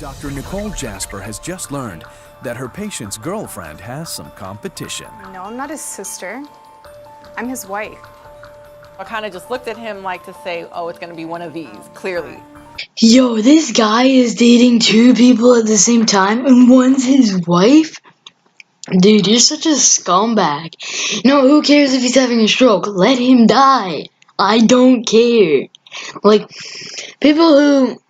Dr. Nicole Jasper has just learned that her patient's girlfriend has some competition. No, I'm not his sister. I'm his wife. I kind of just looked at him like to say, oh, it's going to be one of these, clearly. Yo, this guy is dating two people at the same time and one's his wife? Dude, you're such a scumbag. No, who cares if he's having a stroke? Let him die. I don't care. Like, people who,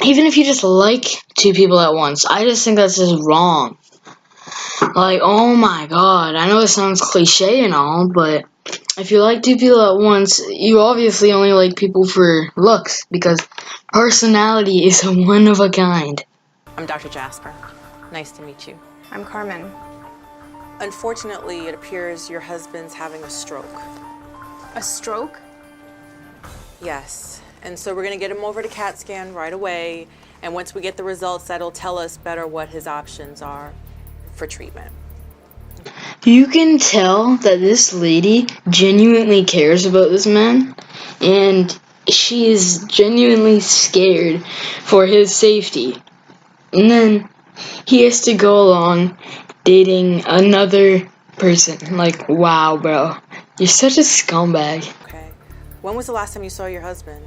even if you just like two people at once, I just think that's just wrong. Like, oh my god, I know it sounds cliche and all, but if you like two people at once, you obviously only like people for looks, because personality is a one of a kind. I'm Dr. Jasper. Nice to meet you. I'm Carmen. Unfortunately, it appears your husband's having a stroke. A stroke? Yes. And so we're going to get him over to CAT scan right away. And once we get the results, that'll tell us better what his options are for treatment. You can tell that this lady genuinely cares about this man, and she is genuinely scared for his safety. And then he has to go along dating another person. Like, wow, bro. You're such a scumbag. Okay. When was the last time you saw your husband?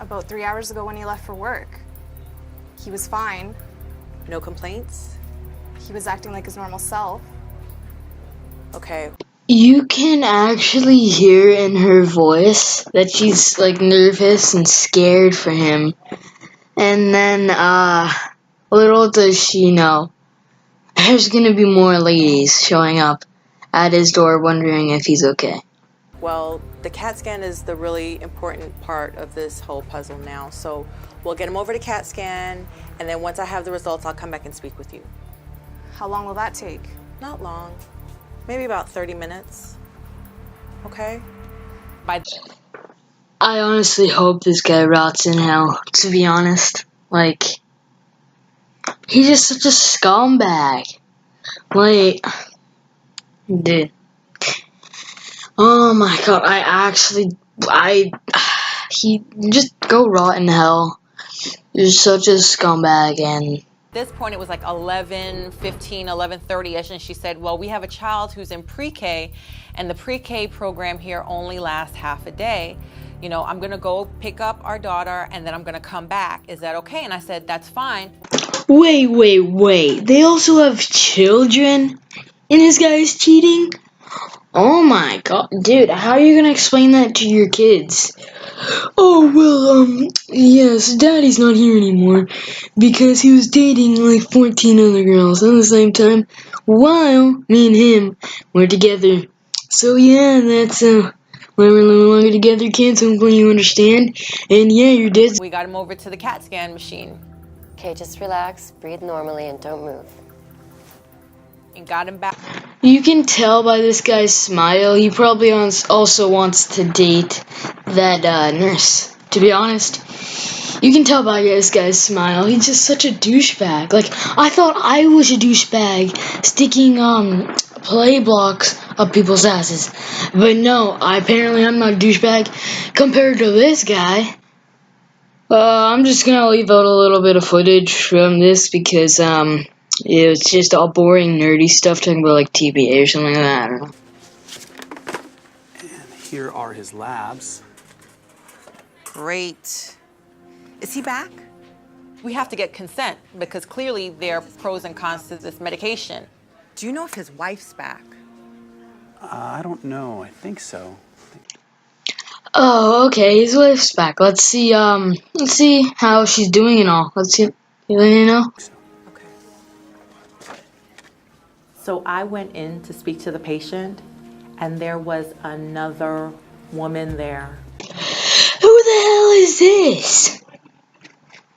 About 3 hours ago when he left for work. He was fine. No complaints? He was acting like his normal self. Okay. You can actually hear in her voice that she's like nervous and scared for him. And then, little does she know, there's gonna be more ladies showing up at his door wondering if he's okay. Well, the CAT scan is the really important part of this whole puzzle now. So we'll get him over to CAT scan, and then once I have the results, I'll come back and speak with you. How long will that take? Not long. Maybe about 30 minutes. Okay? I honestly hope this guy rots in hell, to be honest. Like, he's just such a scumbag. Like, dude. Oh my god, he just go rot in hell. You're such a scumbag. And At this point, it was like 11:15, 11:30ish, and she said, well, we have a child who's in pre-K, and the pre-K program here only lasts half a day. You know, I'm gonna go pick up our daughter, and then I'm gonna come back. Is that okay? And I said, that's fine. wait. They also have children? And this guy is cheating? Oh my god, dude, how are you gonna explain that to your kids? Oh, well, yes, daddy's not here anymore because he was dating like 14 other girls at the same time while me and him were together. So yeah, that's, when we're no longer together, can't you understand? And yeah, your dad's... We got him over to the CAT scan machine Okay, just relax, breathe normally, and don't move. and got him back. You can tell by this guy's smile, he probably also wants to date that nurse. To be honest, you can tell by this guy's smile, he's just such a douchebag. Like, I thought I was a douchebag sticking play blocks up people's asses. But no, apparently I'm not a douchebag compared to this guy. I'm just gonna leave out a little bit of footage from this because, it's just all boring, nerdy stuff talking about like TBA or something like that. I don't know. And here are his labs. Great. Is he back? We have to get consent because clearly there are pros and cons to this medication. Do you know if his wife's back? I don't know. I think so. Oh, okay, his wife's back. Let's see how she's doing and all. Let's see, you know? Okay. So I went in to speak to the patient, and there was another woman there. Who the hell is this?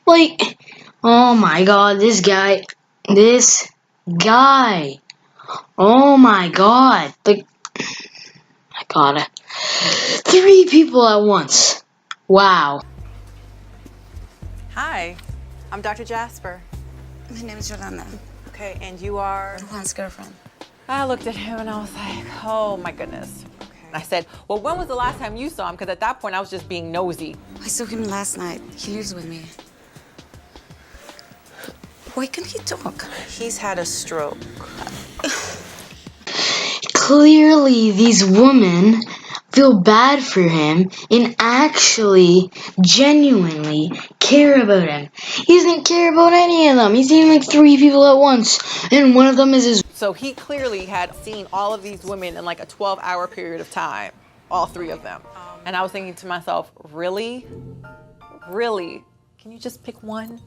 Like, oh my god, this guy. Oh my god. Like, I gotta. 3 people at once. Wow. Hi, I'm Dr. Jasper. My name is Yolanda. Okay, and you are? Juan's girlfriend. I looked at him and I was like, oh my goodness. Okay. I said, well, when was the last time you saw him? Because at that point I was just being nosy. I saw him last night. He lives with me. Why can't he talk? He's had a stroke. Clearly, these women feel bad for him and actually, genuinely care about him. He doesn't care about any of them. He's seeing like 3 people at once, and one of them is his. So he clearly had seen all of these women in like a 12-hour period of time, all 3 of them. And I was thinking to myself, really? Really? Can you just pick one?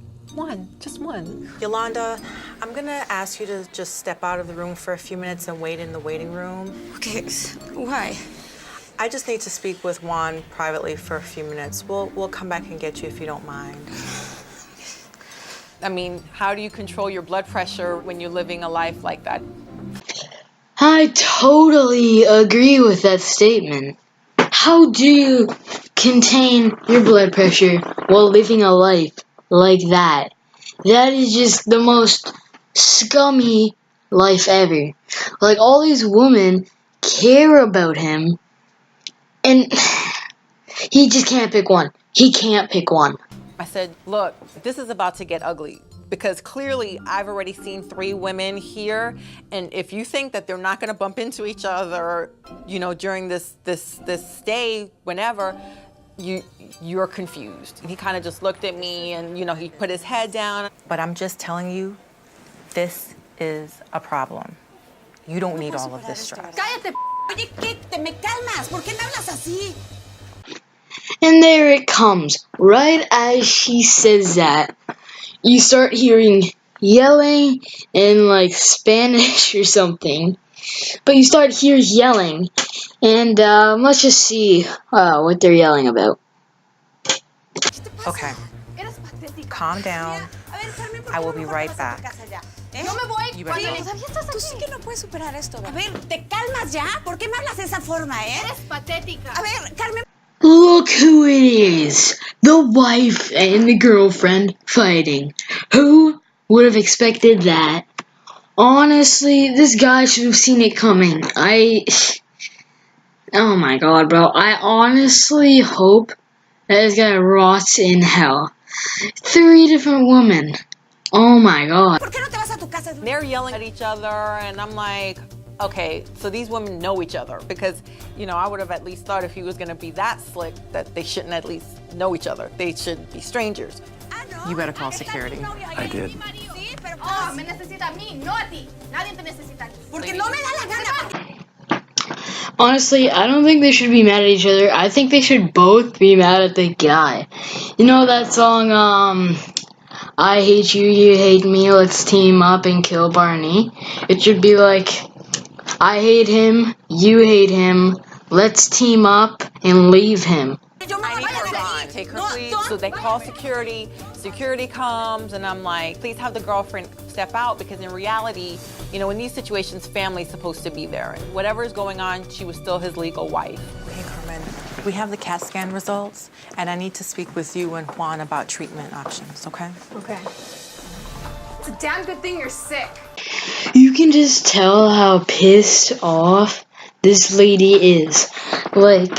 Just one. Yolanda, I'm gonna ask you to just step out of the room for a few minutes and wait in the waiting room. Okay, why? I just need to speak with Juan privately for a few minutes. We'll come back and get you if you don't mind. I mean, how do you control your blood pressure when you're living a life like that? I totally agree with that statement. How do you contain your blood pressure while living a life like that? That is just the most scummy life ever. Like, all these women care about him, and he just can't pick one. He can't pick one. I said, look, this is about to get ugly because clearly I've already seen 3 women here. And if you think that they're not going to bump into each other, you know, during this stay, whenever, you're confused. And he kind of just looked at me and, you know, he put his head down. But I'm just telling you, this is a problem. You don't need all of this stress. Cállate, oye, ¿qué? Te me calmas. ¿Por qué me hablas así? And there it comes. Right as she says that, you start hearing yelling in like Spanish or something. But you start hear yelling, and let's just see what they're yelling about. Okay, calm down. I will be right back. No me voy. You better go. Tú sí que no puedes superar esto. A ver, ¿te calmas ya? ¿Por qué me hablas de esa forma, Eres patética. A ver, Carmen. Look who it is! The wife and the girlfriend fighting. Who would have expected that? Honestly, this guy should have seen it coming. Oh my god, bro. I honestly hope that this guy rots in hell. 3 different women. Oh my god. ¿Por qué no te vas a tu casa? They're yelling at each other, and I'm like, okay, so these women know each other because, you know, I would have at least thought if he was going to be that slick that they shouldn't at least know each other. They should be strangers. You better call security. I did. Oh, me necesita a mí, no a ti. Nadie te necesita. Porque no me da la gana. Honestly, I don't think they should be mad at each other. I think they should both be mad at the guy. You know that song, I hate you, you hate me, let's team up and kill Barney? It should be like, I hate him, you hate him, let's team up and leave him. I need her gone. Take her, please. So they call security. Security comes, and I'm like, please have the girlfriend step out because in reality, you know, in these situations, family's supposed to be there. And whatever is going on, she was still his legal wife. Okay, Carmen, we have the CAT scan results, and I need to speak with you and Juan about treatment options, okay? Okay. It's a damn good thing you're sick. You can just tell how pissed off this lady is. Like,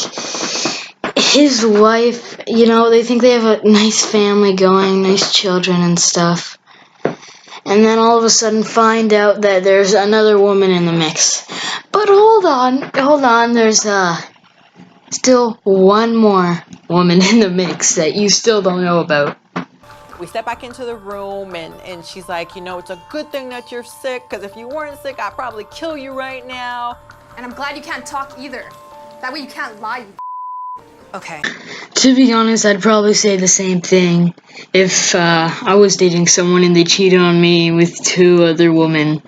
his wife, you know, they think they have a nice family going, nice children and stuff. And then all of a sudden find out that there's another woman in the mix. But hold on, there's still one more woman in the mix that you still don't know about. We step back into the room, and she's like, you know, it's a good thing that you're sick, because if you weren't sick, I'd probably kill you right now. And I'm glad you can't talk either. That way you can't lie, you. Okay. To be honest, I'd probably say the same thing if I was dating someone and they cheated on me with 2 other women.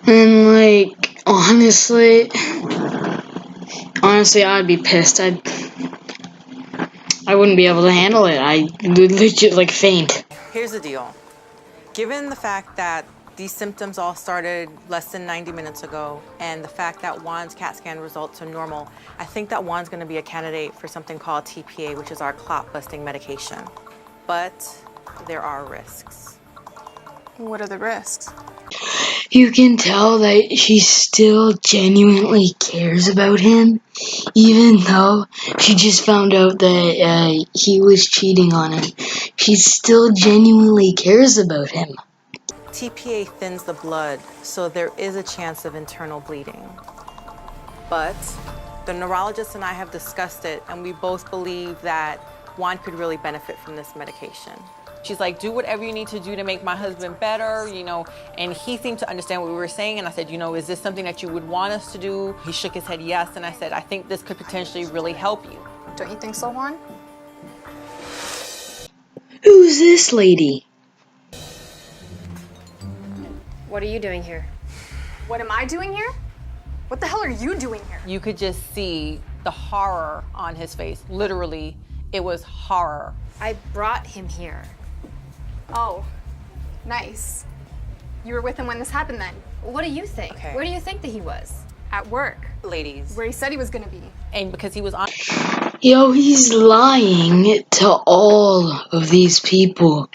And like, honestly, I'd be pissed. I wouldn't be able to handle it. I would legit like faint. Here's the deal. Given the fact that these symptoms all started less than 90 minutes ago, and the fact that Juan's CAT scan results are normal, I think that Juan's gonna be a candidate for something called TPA, which is our clot-busting medication. But there are risks. What are the risks? you can tell that she still genuinely cares about him, even though she just found out that he was cheating on her. She still genuinely cares about him. TPA thins the blood, so there is a chance of internal bleeding. But the neurologist and I have discussed it, and we both believe that Juan could really benefit from this medication. She's like, do whatever you need to do to make my husband better, you know, and he seemed to understand what we were saying, and I said, you know, is this something that you would want us to do? He shook his head yes, and I said, I think this could potentially really help you. Don't you think so, Juan? Who's this lady? What are you doing here? What am I doing here? What the hell are you doing here? You could just see the horror on his face. Literally, it was horror. I brought him here. Oh, nice. You were with him when this happened then? What do you think? Okay. Where do you think that he was? At work, Ladies. where he said he was gonna be. And because he was on. Yo, he's lying to all of these people.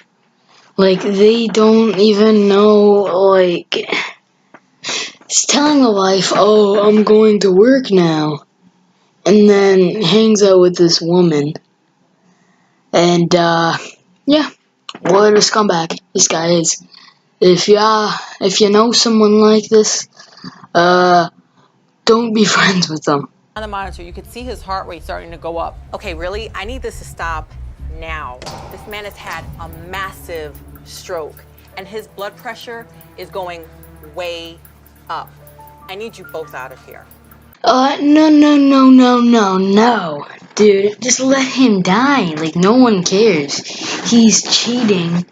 Like, they don't even know, like... He's telling the wife, oh, I'm going to work now. And then hangs out with this woman. And, yeah. What a scumbag this guy is. If you know someone like this, don't be friends with them. On the monitor, you could see his heart rate starting to go up. Okay, really? I need this to stop now. This man has had a massive stroke, and his blood pressure is going way up. I need you both out of here. No. Dude, just let him die. Like, no one cares. He's cheating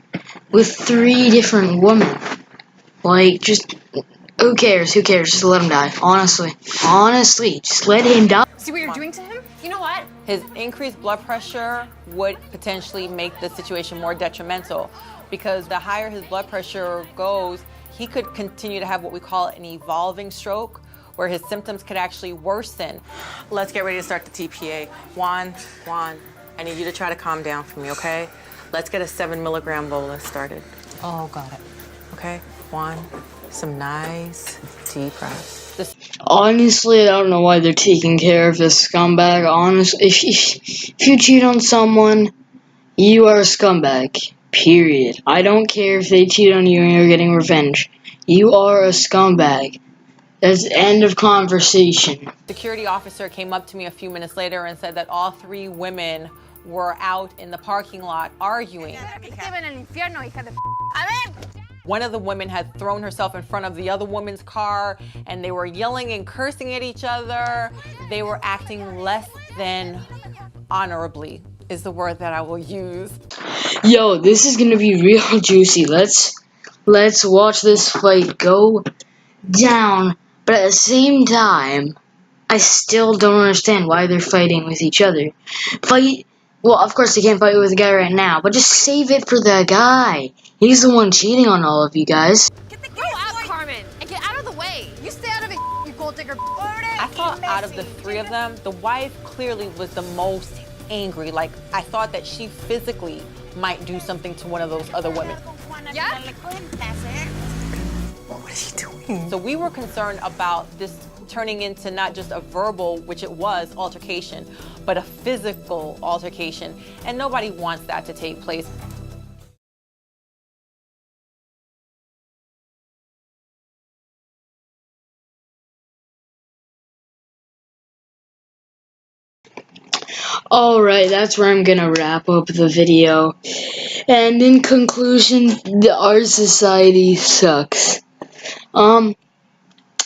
with 3 different women. Like, just, who cares? Just let him die. Honestly, just let him die. See what you're doing to him? You know what? His increased blood pressure would potentially make the situation more detrimental, because the higher his blood pressure goes, he could continue to have what we call an evolving stroke, where his symptoms could actually worsen. Let's get ready to start the TPA. Juan, I need you to try to calm down for me, okay? Let's get a 7 milligram bolus started. Oh, got it. Okay, Juan, some nice deep breaths. Honestly, I don't know why they're taking care of this scumbag. Honestly, if you cheat on someone, you are a scumbag. Period. I don't care if they cheat on you and you're getting revenge. You are a scumbag. That's the end of conversation. Security officer came up to me a few minutes later and said that all 3 women were out in the parking lot arguing. One of the women had thrown herself in front of the other woman's car, and they were yelling and cursing at each other. They were acting less than honorably, is the word that I will use. Yo, this is gonna be real juicy. Let's watch this fight go down. But at the same time, I still don't understand why they're fighting with each other. Well, of course they can't fight with the guy right now, but just save it for the guy. He's the one cheating on all of you guys. Go out, Carmen, and get out of the way. You stay out of it, you gold digger. I thought out of the 3 of them, the wife clearly was the most angry. Like, I thought that she physically might do something to one of those other women. Yeah? What is he doing? So we were concerned about this turning into not just a verbal, which it was, altercation, but a physical altercation, and nobody wants that to take place. Alright, that's where I'm gonna wrap up the video. And in conclusion, our society sucks.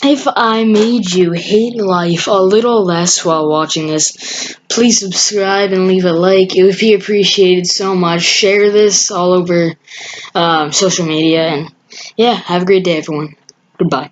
If I made you hate life a little less while watching this, please subscribe and leave a like. It would be appreciated so much. Share this all over social media. And yeah, have a great day, everyone. Goodbye.